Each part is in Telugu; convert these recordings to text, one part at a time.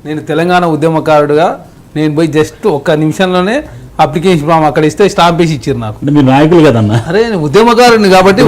నేను తెలంగాణ ఉద్యమకారుడుగా నేను పోయి జస్ట్ ఒక్క నిమిషంలోనే అప్లికేషన్ ఫామ్ అక్కడ ఇస్తే స్టాంప్ వేసి ఇచ్చారు నాకు. మీరు నాయకులు కదన్నా. అరే నేను ఉద్యమకారుడిని కాబట్టి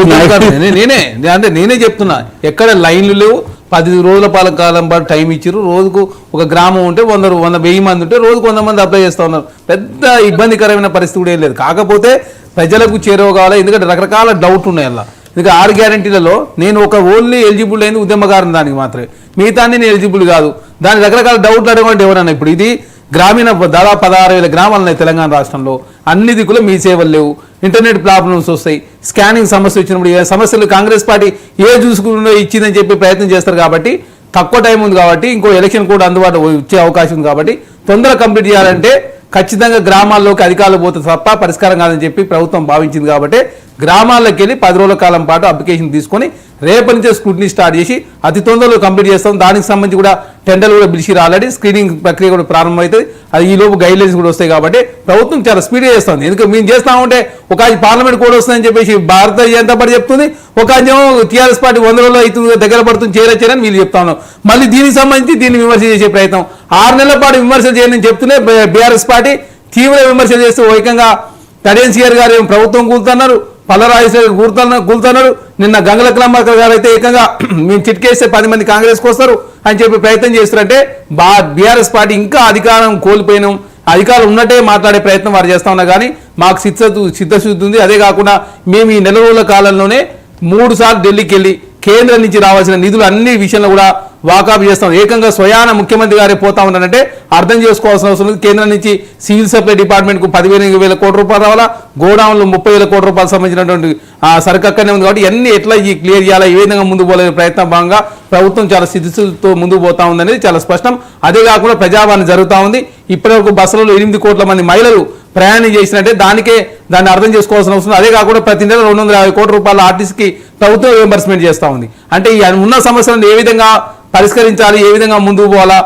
నేనే చెప్తున్నా. ఎక్కడ లైన్లు లేవు. 10 రోజుల కాలం పాటు టైం ఇచ్చారు. రోజుకు ఒక గ్రామం ఉంటే 100-1000 మంది ఉంటే రోజుకు 100 మంది అప్లై చేస్తూ ఉన్నారు. పెద్ద ఇబ్బందికరమైన పరిస్థితి కూడా ఏం లేదు. కాకపోతే ప్రజలకు చేరువ కావాలి. ఎందుకంటే రకరకాల డౌట్ ఉన్నాయి అలా. ఇంకా 6 గ్యారంటీలలో నేను ఒక ఓన్లీ ఎలిజిబుల్ అయింది ఉద్యమకారుని దానికి మాత్రమే. మిగతా నేను ఎలిజిబుల్ కాదు. దాని రకరకాల డౌట్లు అడగండి ఎవరన్నా. ఇప్పుడు ఇది గ్రామీణ దాదాపు 16,000 గ్రామాలు ఉన్నాయి తెలంగాణ రాష్ట్రంలో. అన్ని దిక్కులో మీ సేవలు లేవు. ఇంటర్నెట్ ప్రాబ్లమ్స్ వస్తాయి. స్కానింగ్ సమస్య వచ్చినప్పుడు ఏ సమస్యలు కాంగ్రెస్ పార్టీ చూసుకుంటూ ఇచ్చిందని చెప్పి ప్రయత్నం చేస్తారు. కాబట్టి తక్కువ టైం ఉంది కాబట్టి ఇంకో ఎలక్షన్ కూడా అందుబాటులో వచ్చే అవకాశం ఉంది కాబట్టి తొందరగా కంప్లీట్ చేయాలంటే ఖచ్చితంగా గ్రామాల్లోకి అధికారులు పోతే తప్ప పరిష్కారం కాదని చెప్పి ప్రభుత్వం భావించింది. కాబట్టి గ్రామాల్లోకి వెళ్ళి 10 రోజుల కాలం పాటు అప్లికేషన్ తీసుకొని రేపటి నుంచే స్క్రూటినీ స్టార్ట్ చేసి అతి తొందరలో కంప్లీట్ చేస్తాం. దానికి సంబంధించి కూడా టెండర్లు కూడా పిలిచిరు. ఆల్రెడీ స్క్రీనింగ్ ప్రక్రియ కూడా ప్రారంభమవుతుంది. అది ఈ లోపు గైడ్ లైన్స్ కూడా వస్తాయి. కాబట్టి ప్రభుత్వం చాలా స్పీడ్గా చేస్తుంది. ఎందుకంటే మేము చేస్తా ఉంటే ఒక పార్లమెంట్ కూడా వస్తుందని చెప్పేసి భారతీయ జనతా పార్టీ చెప్తుంది. ఒక టీఆర్ఎస్ పార్టీ 100 రోజులు అవుతుంది దగ్గర పడుతుంది చేరొచ్చారని వీళ్ళు చెప్తా ఉన్నాం. మళ్ళీ దీనికి సంబంధించి దీన్ని విమర్శ చేసే ప్రయత్నం 6 నెలల పాటు విమర్శలు చేయని చెప్తూనే బీఆర్ఎస్ పార్టీ తీవ్ర విమర్శలు చేస్తూ ఏకంగా తడేన్సీఆర్ గారు ప్రభుత్వం కూలుతున్నారు. పల్లరాజేశ్వర కూలుతున్నారు. నిన్న గంగల కలాంబర్కర్ గారు అయితే ఏకంగా మేము చిట్కేస్తే 10 మంది కాంగ్రెస్కి వస్తారు అని చెప్పి ప్రయత్నం చేస్తారంటే బీఆర్ఎస్ పార్టీ ఇంకా అధికారం కోల్పోయినాం. అధికారులు ఉన్నట్టే మాట్లాడే ప్రయత్నం వారు చేస్తా ఉన్నా కానీ మాకు చిత్తశుద్ధి ఉంది. అదే కాకుండా మేము ఈ నెల రోజుల కాలంలోనే 3 సార్లు ఢిల్లీకి వెళ్ళి కేంద్రం నుంచి రావాల్సిన నిధులు అన్ని విషయంలో కూడా వాకప్ చేస్తాం. ఏకంగా స్వయాన ముఖ్యమంత్రి గారే పోతా ఉన్నారంటే అర్థం చేసుకోవాల్సిన అవసరం లేదు. కేంద్రం నుంచి సివిల్ సప్లై డిపార్ట్మెంట్కు 15,000 కోట్ల రూపాయలు రావాలా. గోడౌన్లో 30,000 కోట్ల రూపాయలు సంబంధించినటువంటి సరుకు అక్కడనే ఉంది. కాబట్టి ఇవన్నీ ఎట్లా క్లియర్ చేయాలా, ఏ విధంగా ముందుకు పోలే ప్రయత్నం భాగంగా ప్రభుత్వం చాలా స్థితితో ముందుకు పోతా ఉందనేది చాలా స్పష్టం. అదే కాకుండా ప్రజావాణి జరుగుతూ ఉంది. ఇప్పటివరకు బస్సులలో 8 కోట్ల మంది మహిళలు ప్రయాణం చేసినట్టే దాన్ని అర్థం చేసుకోవాల్సిన అవసరం. అదే కాకుండా ప్రతి నెల 250 కోట్ల రూపాయల ఆర్టీసీకి ప్రభుత్వం రియంబర్స్మెంట్ చేస్తూ ఉంది. అంటే ఈ ఉన్న సమస్యలను ఏ విధంగా పరిష్కరించాలి, ఏ విధంగా ముందుకు పోవాలా,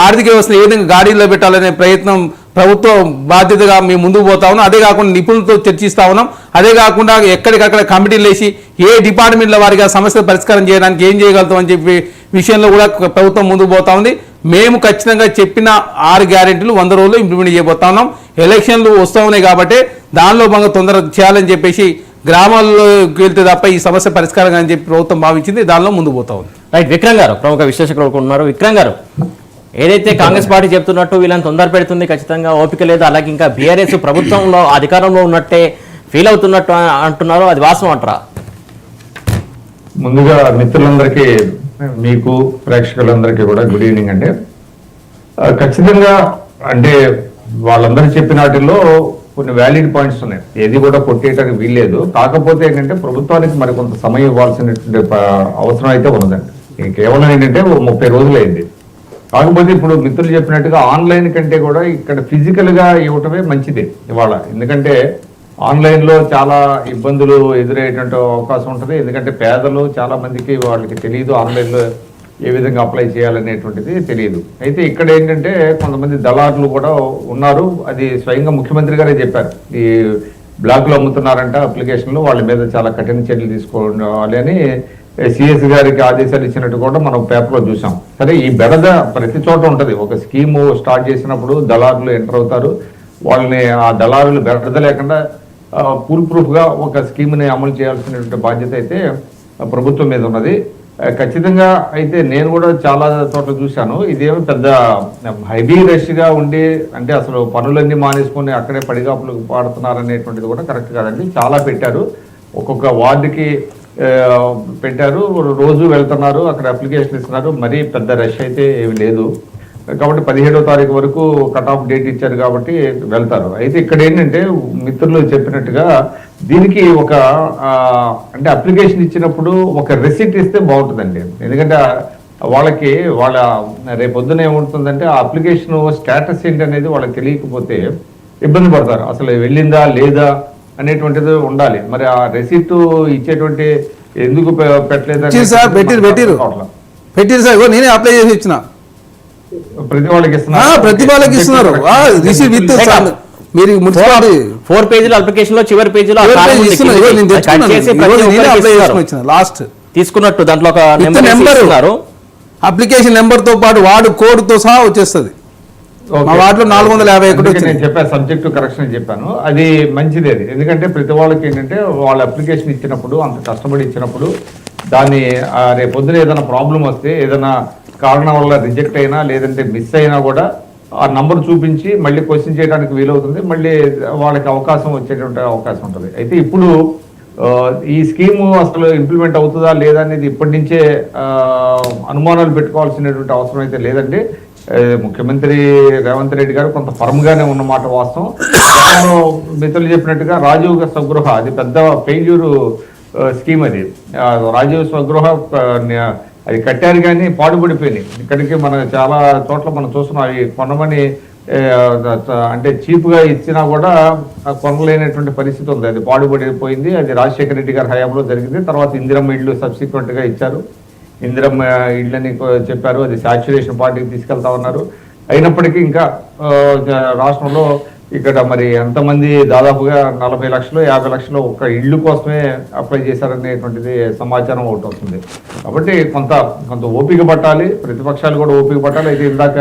ఆర్థిక వ్యవస్థను ఏ విధంగా గాడిలో పెట్టాలనే ప్రయత్నం ప్రభుత్వం బాధ్యతగా మేము ముందుకు పోతా ఉన్నాం. అదే కాకుండా నిపుణులతో చర్చిస్తా ఉన్నాం. అదే కాకుండా ఎక్కడికక్కడ కమిటీలు వేసి ఏ డిపార్ట్మెంట్ల వారిగా సమస్యలు పరిష్కారం చేయడానికి ఏం చేయగలుగుతాం అని చెప్పి విషయంలో కూడా ప్రభుత్వం ముందుకు పోతా ఉంది. మేము ఖచ్చితంగా చెప్పిన 6 గ్యారెంటీలు 100 రోజులు ఇంప్లిమెంట్ చేయబోతా ఉన్నాం. ఎలక్షన్లు వస్తూ ఉన్నాయి కాబట్టి దానిలో భాగంగా తొందరగా చేయాలని చెప్పేసి గ్రామాల్లోకి వెళ్తే తప్ప ఈ సమస్య పరిష్కారం అని చెప్పి ప్రభుత్వం భావించింది. దానిలో ముందు పోతా ఉంది. రైట్. విక్రమ్ గారు ప్రముఖ విశ్లేషకులు ఉన్నారు. విక్రమ్ గారు, ఏదైతే కాంగ్రెస్ పార్టీ చెప్తున్నట్టు వీళ్ళని తొందర పెడుతుంది, ఖచ్చితంగా ఓపిక లేదు, అలాగే ఇంకా బీఆర్ఎస్ ప్రభుత్వంలో అధికారంలో ఉన్నట్టే ఫీల్ అవుతున్నట్టు అంటున్నారు, అది వాస్తవం అంటారా? ముందుగా మిత్రులందరికీ, మీకు ప్రేక్షకులందరికీ కూడా గుడ్ ఈవినింగ్. అంటే ఖచ్చితంగా అంటే వాళ్ళందరూ చెప్పిన వాటిల్లో కొన్ని వ్యాలిడ్ పాయింట్స్ ఉన్నాయి. ఏది కూడా కొట్టేయటానికి వీల్లేదు. కాకపోతే ఏంటంటే ప్రభుత్వానికి మరి కొంత సమయం ఇవ్వాల్సినటువంటి అవసరం అయితే ఉన్నదండి. కేవలం ఏంటంటే 30 రోజులు అయింది. కాకపోతే ఇప్పుడు మిత్రులు చెప్పినట్టుగా ఆన్లైన్ కంటే కూడా ఇక్కడ ఫిజికల్ గా ఇవ్వటమే మంచిది ఇవాళ. ఎందుకంటే ఆన్లైన్ లో చాలా ఇబ్బందులు ఎదురయ్యేటువంటి అవకాశం ఉంటుంది. ఎందుకంటే పేదలు చాలా మందికి వాళ్ళకి తెలియదు ఆన్లైన్ లో ఏ విధంగా అప్లై చేయాలనేటువంటిది తెలియదు. అయితే ఇక్కడ ఏంటంటే కొంతమంది దళారులు కూడా ఉన్నారు. అది స్వయంగా ముఖ్యమంత్రి గారే చెప్పారు. ఈ బ్లాక్లో అమ్ముతున్నారంట అప్లికేషన్లు, వాళ్ళ మీద చాలా కఠిన చర్యలు తీసుకోవాలి అని సిఎస్ గారికి ఆదేశాలు ఇచ్చినట్టు కూడా మనం పేపర్లో చూసాం. సరే, ఈ బెడద ప్రతి చోట ఉంటుంది. ఒక స్కీము స్టార్ట్ చేసినప్పుడు దళారులు ఎంటర్ అవుతారు. వాళ్ళని ఆ దళారులు బెడద లేకుండా ఫుల్ ప్రూఫ్గా ఒక స్కీమ్ని అమలు చేయాల్సినటువంటి బాధ్యత అయితే ప్రభుత్వం మీద ఉన్నది. ఖచ్చితంగా అయితే నేను కూడా చాలా చోట్ల చూశాను. ఇదేమో పెద్ద హెవీ రష్గా ఉండి అంటే అసలు పనులన్నీ మానేసుకొని అక్కడే పడిగాపులు పాడుతున్నారు అనేటువంటిది కూడా కరెక్ట్ కాదండి. చాలా పెట్టారు, ఒక్కొక్క వార్డుకి పెట్టారు, రోజు వెళ్తున్నారు, అక్కడ అప్లికేషన్ ఇస్తున్నారు. మరీ పెద్ద రష్ అయితే ఏమి లేదు. కాబట్టి 17వ తారీఖు వరకు కట్ ఆఫ్ డేట్ ఇచ్చారు కాబట్టి వెళ్తారు. అయితే ఇక్కడ ఏంటంటే మిత్రులు చెప్పినట్టుగా దీనికి ఒక అంటే అప్లికేషన్ ఇచ్చినప్పుడు ఒక రెసిప్ట్ ఇస్తే బాగుంటుందండి. ఎందుకంటే వాళ్ళకి వాళ్ళ రేపొద్దున ఏముంటుందంటే ఆ అప్లికేషన్ స్టేటస్ ఏంటి అనేది వాళ్ళకి తెలియకపోతే ఇబ్బంది పడతారు. అసలు వెళ్ళిందా లేదా అనేటువంటిది ఉండాలి. మరి ఆ రెసిప్ట్ ఇచ్చేటువంటి ఎందుకు పెట్టలేదు సార్? పెట్టిరు సార్, నేనే అప్లై చేసి ఇచ్చిన. ప్రతి వాళ్ళకి ఇస్తున్నారు. మీరు 4 పేజీల అప్లికేషన్ లో చివరి పేజీలో లాస్ట్ తీసుకున్నట్టు దాంట్లో ఒక నెంబర్. అప్లికేషన్ నెంబర్తో పాటు వార్డు కోడ్తో సహా వచ్చేస్తుంది. మా వార్డులో 451 నేను వచ్చింది. చెప్పాను సబ్జెక్టు కరెక్షన్ చెప్పాను, అది మంచిది. అది ఎందుకంటే ప్రతి వాళ్ళకి ఏంటంటే వాళ్ళ అప్లికేషన్ ఇచ్చినప్పుడు అంత కష్టపడి ఇచ్చినప్పుడు దాన్ని రేపొద్దున ఏదైనా ప్రాబ్లం వస్తే ఏదైనా కారణం వల్ల రిజెక్ట్ అయినా లేదంటే మిస్ అయినా కూడా ఆ నంబర్ చూపించి మళ్ళీ క్వశ్చన్ చేయడానికి వీలవుతుంది, మళ్ళీ వాళ్ళకి అవకాశం వచ్చేటువంటి అవకాశం ఉంటుంది. అయితే ఇప్పుడు ఈ స్కీము అసలు ఇంప్లిమెంట్ అవుతుందా లేదా అనేది ఇప్పటి నుంచే అనుమానాలు పెట్టుకోవాల్సినటువంటి అవసరం అయితే లేదండి. ముఖ్యమంత్రి రేవంత్ రెడ్డి గారు కొంత ఫర్మ్గానే ఉన్నమాట వాస్తవం. మిత్రులు చెప్పినట్టుగా రాజీవ్ స్వగృహ అది పెద్ద ఫెయిల్యూర్ స్కీమ్. అది రాజీవ్ స్వగృహ అది కట్టారు కానీ పాడుపడిపోయినాయి. ఇక్కడికి మన చాలా చోట్ల మనం చూస్తున్నాం అవి కొనమని అంటే చీప్గా ఇచ్చినా కూడా కొనలేనటువంటి పరిస్థితి ఉంది. అది పాడుపడిపోయింది. అది రాజశేఖర రెడ్డి గారి హయాంలో జరిగింది. తర్వాత ఇందిరమ్మ ఇళ్ళు సబ్సిక్వెంట్గా ఇచ్చారు. ఇందిరమ్మ ఇళ్ళని చెప్పారు, అది సాచ్యురేషన్ పార్టీకి తీసుకెళ్తా ఉన్నారు. అయినప్పటికీ ఇంకా రాష్ట్రంలో ఇక్కడ మరి ఎంతమంది దాదాపుగా 40 లక్షలు 50 లక్షలు ఒక ఇళ్ళు కోసమే అప్లై చేశారనేటువంటిది సమాచారం ఒకటి వస్తుంది. కాబట్టి కొంత ఓపిక పట్టాలి, ప్రతిపక్షాలు కూడా ఓపిక పట్టాలి. అయితే ఇందాక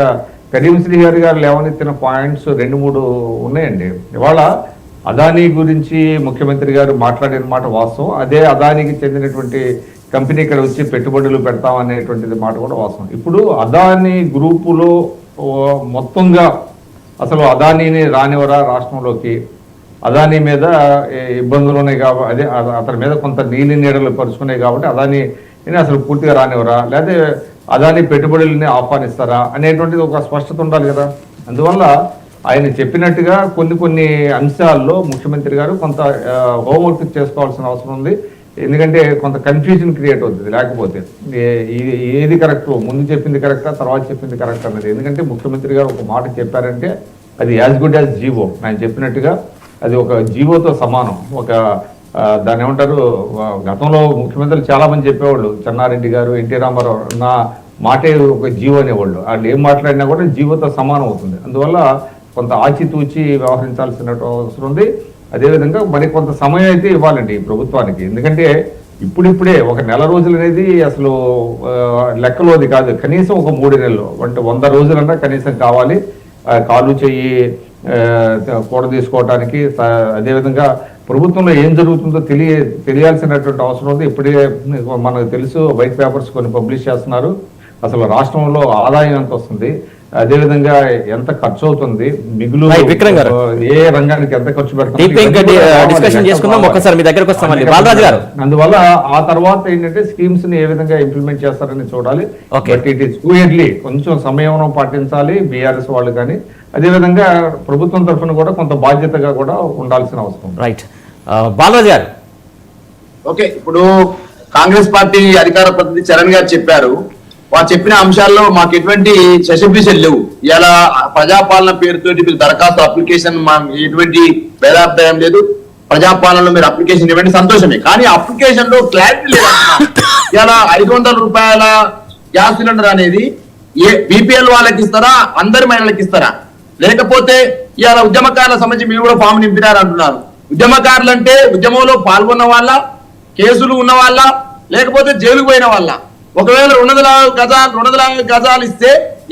కరీం శ్రీహరి గారు లేవనెత్తిన పాయింట్స్ 2-3 ఉన్నాయండి. ఇవాళ అదానీ గురించి ముఖ్యమంత్రి గారు మాట్లాడిన మాట వాస్తవం. అదే అదానీకి చెందినటువంటి కంపెనీ ఇక్కడ వచ్చి పెట్టుబడులు పెడతాం అనేటువంటిది మాట కూడా వాస్తవం. ఇప్పుడు అదానీ గ్రూపులో మొత్తంగా అసలు అదానీని రానివరా రాష్ట్రంలోకి, అదానీ మీద ఇబ్బందులు ఉన్నాయి కాబట్టి అదే అతని మీద కొంత నీలి నీడలు పరుచుకున్నాయి కాబట్టి అదానీని అసలు పూర్తిగా రానివరా, లేకపోతే అదానీ పెట్టుబడులని ఆహ్వానిస్తారా అనేటువంటిది ఒక స్పష్టత ఉండాలి కదా. అందువల్ల ఆయన చెప్పినట్టుగా కొన్ని అంశాల్లో ముఖ్యమంత్రి గారు కొంత హోంవర్క్ చేసుకోవాల్సిన అవసరం ఉంది. ఎందుకంటే కొంత కన్ఫ్యూజన్ క్రియేట్ అవుతుంది లేకపోతే ఏది కరెక్ట్, ముందు చెప్పింది కరెక్టా తర్వాత చెప్పింది కరెక్ట్ అన్నది. ఎందుకంటే ముఖ్యమంత్రి గారు ఒక మాట చెప్పారంటే అది యాజ్ గుడ్ యాజ్ జీవో. ఆయన చెప్పినట్టుగా అది ఒక జీవోతో సమానం. దాన్ని ఏమంటారు, గతంలో ముఖ్యమంత్రులు చాలా మంది చెప్పేవాళ్ళు, చెన్నారెడ్డి గారు, ఎన్టీ రామారావు, నా మాటే ఒక జీవో అనేవాళ్ళు. వాళ్ళు ఏం మాట్లాడినా కూడా జీవోతో సమానం అవుతుంది. అందువల్ల కొంత ఆచితూచి వ్యవహరించాల్సిన అవసరం ఉంది. అదేవిధంగా మరి కొంత సమయం అయితే ఇవ్వాలండి ఈ ప్రభుత్వానికి. ఎందుకంటే ఇప్పుడిప్పుడే ఒక నెల రోజులు అనేది అసలు లెక్కలోది కాదు. కనీసం ఒక 3 నెలలు అంటే 100 రోజులన్నా కనీసం కావాలి కాలు చెయ్యి కూడ తీసుకోవడానికి. అదేవిధంగా ప్రభుత్వంలో ఏం జరుగుతుందో తెలియాల్సినటువంటి అవసరం ఉంది. ఇప్పుడే మనకు తెలుసు, వైట్ పేపర్స్ కొన్ని పబ్లిష్ చేస్తున్నారు. అసలు రాష్ట్రంలో ఆదాయం ఎంత వస్తుంది, అదేవిధంగా ఎంత ఖర్చు అవుతుంది, మిగులు ఏ రంగానికి ఎంత ఖర్చు పెడతారు. అందువల్ల ఆ తర్వాత ఏంటంటే స్కీమ్స్ ని ఏ విధంగా ఇంప్లిమెంట్ చేస్తారని చూడాలి. But it is too early, కొంచెం సమయం పాటించాలి బీఆర్ఎస్ వాళ్ళు కానీ, అదేవిధంగా ప్రభుత్వం తరఫున కూడా కొంత బాధ్యతగా కూడా ఉండాల్సిన అవసరం. రైట్, బాలరాజు గారు. ఓకే, ఇప్పుడు కాంగ్రెస్ పార్టీ అధికార ప్రతినిధి చరణ్ గారు చెప్పారు. వారు చెప్పిన అంశాల్లో మాకు ఎటువంటి సెషబ్రిషన్ లేవు. ఇలా ప్రజాపాలన పేరుతో మీరు దరఖాస్తు అప్లికేషన్ ఎటువంటి భేదాభిప్రాయం లేదు. ప్రజాపాలనలో మీరు అప్లికేషన్ ఇవ్వండి, సంతోషమే. కానీ అప్లికేషన్ లో క్లారిటీ లేదు. ఇలా 500 రూపాయల గ్యాస్ సిలిండర్ అనేది బీపీఎల్ వాళ్ళకి ఇస్తారా, అందరి మహిళలకు ఇస్తారా, లేకపోతే ఇలా ఉద్యమకారుల సంబంధించి మీరు కూడా ఫామ్ నింపినారు అంటున్నారు. ఉద్యమకారులు అంటే ఉద్యమంలో పాల్గొన్న వాళ్ళ, కేసులు ఉన్న వాళ్ళ, లేకపోతే జైలుకు పోయిన వాళ్ళ. ఒకవేళ 240 గజాలు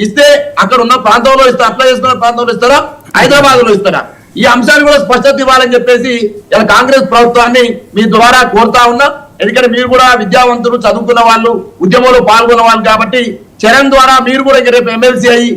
ఇస్తే అక్కడ ఉన్న ప్రాంతంలో ఇస్తారా, అప్లై చేసుకున్న ప్రాంతంలో ఇస్తారా, హైదరాబాద్ లో ఇస్తారా? ఈ అంశాన్ని కూడా స్పష్టత ఇవ్వాలని చెప్పేసి ఇలా కాంగ్రెస్ ప్రభుత్వాన్ని మీ ద్వారా కోరుతా ఉన్నా. ఎందుకంటే మీరు కూడా విద్యావంతులు, చదువుకున్న వాళ్ళు, ఉద్యమంలో పాల్గొన్న వాళ్ళు కాబట్టి చరణ్ ద్వారా మీరు కూడా రేపు ఎమ్మెల్సీ అయ్యి